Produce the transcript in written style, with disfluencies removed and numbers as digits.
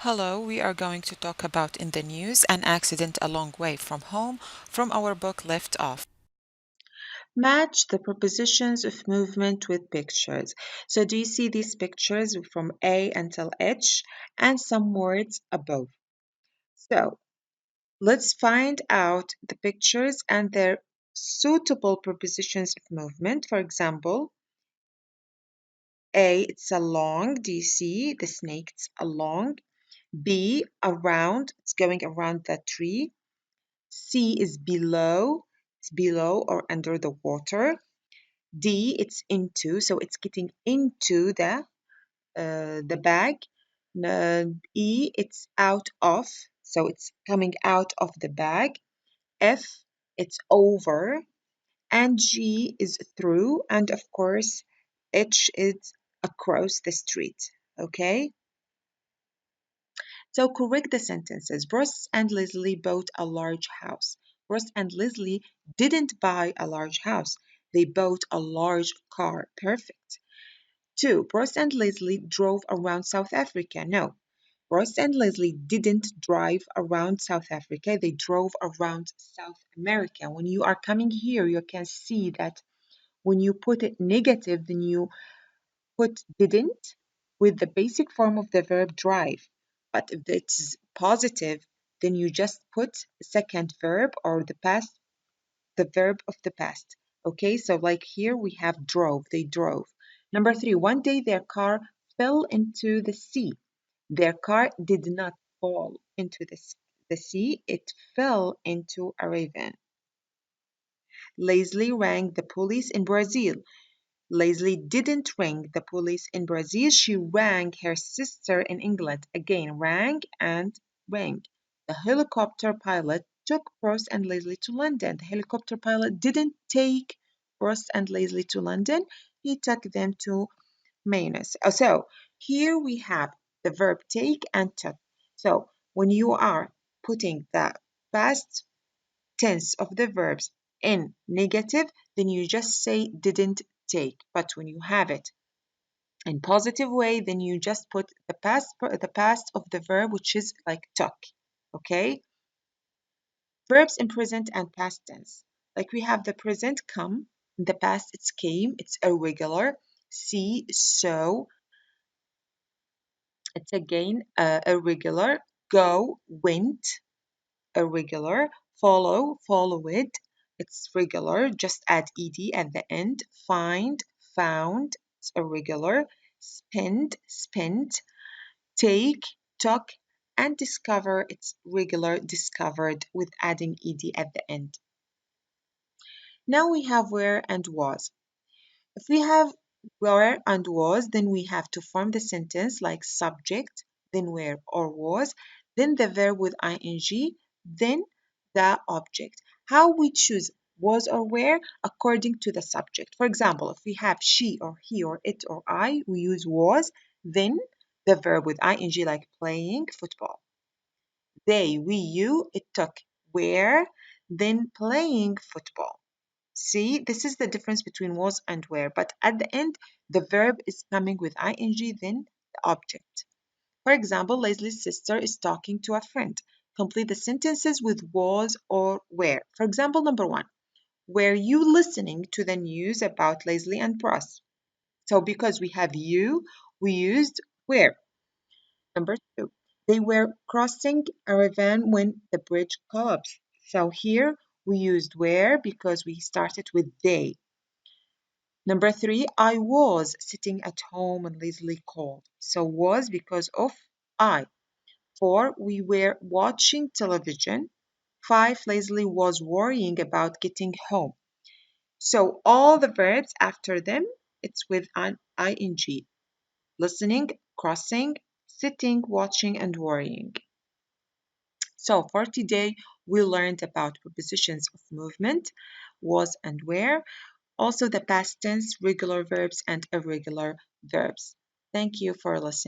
Hello, we are going to talk about in the news an accident a long way from home from our book Left Off. Match the prepositions of movement with pictures. So do you see these pictures from A until H and some words above? So let's find out the pictures and their suitable prepositions of movement. For example, A, it's along. Do you see the snake? It's along. B, around. It's going around the tree. C is below. It's below or under the water. D, it's into, so it's getting into the bag. E, it's out of, so it's coming out of the bag. F, it's over, and G is through, and of course, H is across the street. Okay, so correct the sentences. Bruce and Leslie bought a large house. Bruce and Leslie didn't buy a large house. They bought a large car. Perfect. 2. Bruce and Leslie drove around South Africa. No, Bruce and Leslie didn't drive around South Africa. They drove around South America. When you are coming here, you can see that when you put it negative, then you put didn't with the basic form of the verb drive. But if it's positive, then you just put the second verb or the verb of the past. Okay, so like here we have drove, they drove. Number 3, one day their car fell into the sea. Their car did not fall into the sea, it fell into a river. Leslie rang the police in Brazil. Leslie didn't ring the police in Brazil, she rang her sister in England. Again, rang and rang. The helicopter pilot took Bruce and Leslie to London. The helicopter pilot didn't take Bruce and Leslie to London, he took them to Manus. So here we have the verb take and took. So when you are putting the past tense of the verbs in negative, then you just say didn't take. But when you have it in positive way, then you just put the past of the verb, which is like took. Okay? Verbs in present and past tense. Like we have the present come, in the past it's came, it's irregular. See, so, it's again irregular. Go, went, irregular. Follow, followed. It's regular. Just add ed at the end. Find, found. It's irregular. Spend, spent. Take, took. And discover, it's regular, discovered with adding ed at the end. Now we have where and was. If we have were and was, then we have to form the sentence like subject, then where or was, then the verb with ing, then the object. How we choose was or were according to the subject. For example, if we have she or he or it or I, we use was, then the verb with ing like playing football. They, we, you, it took were, then playing football. See, this is the difference between was and were, but at the end, the verb is coming with ing, then the object. For example, Leslie's sister is talking to a friend. Complete the sentences with was or were. For example, number 1, were you listening to the news about Leslie and Ross? So because we have you, we used were. Number 2, they were crossing a river when the bridge collapsed. So here we used were because we started with they. Number 3, I was sitting at home when Leslie called. So was because of I. 4, we were watching television. 5, Leslie was worrying about getting home. So all the verbs after them, it's with an ing. Listening, crossing, sitting, watching, and worrying. So for today, we learned about prepositions of movement, was and where, also the past tense, regular verbs, and irregular verbs. Thank you for listening.